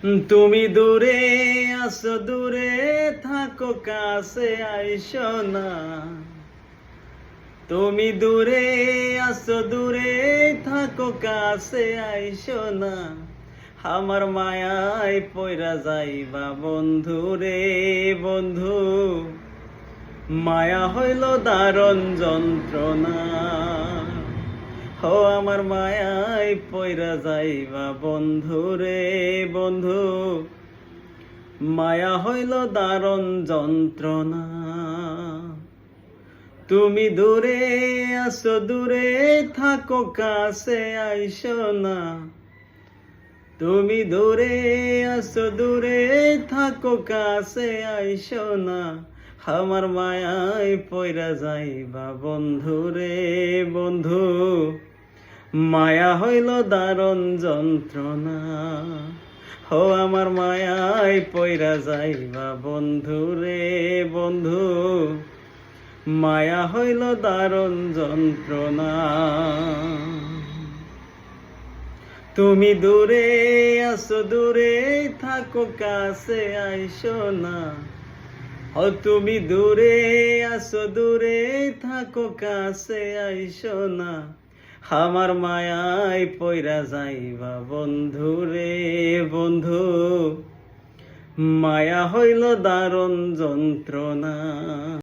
তুমি দূরে আসো, দূরে থাকো, কাছে আইসো না। তুমি দূরে আসো, দূরে থাকো, কাছে আইসো না। আমার মায়ায় পয়রা যাইবা বন্ধু রে বন্ধু। মায়া হইল দারুণ যন্ত্রণা। ও আমার মায়ায় পয়রা যাইবা বন্ধু রে বন্ধু। মায়া হইল দারুণ যন্ত্রণা। তুমি দূরে আসো, দূরে থাকো, কাছে আইসো না। তুমি দূরে আসো, দূরে থাকো, কাছে আইসো না। আমার মায়ায় পয়রা যাইবা বন্ধু রে বন্ধু। মায়া হইল দারুণ যন্ত্রণা। ও আমার মায়ায় পয়রা যাইবা বন্ধু রে বন্ধু। মায়া হইল দারুণ যন্ত্রণা। তুমি দূরে আসো, দূরে থাকো, কাছে আইসো না। ও তুমি দূরে আসো, দূরে থাকো, কাছে আইসো না। আমার মায়ায় পয়রা যাইবা বন্ধু রে বন্ধু। মায়া হইল দারুণ যন্ত্রণা।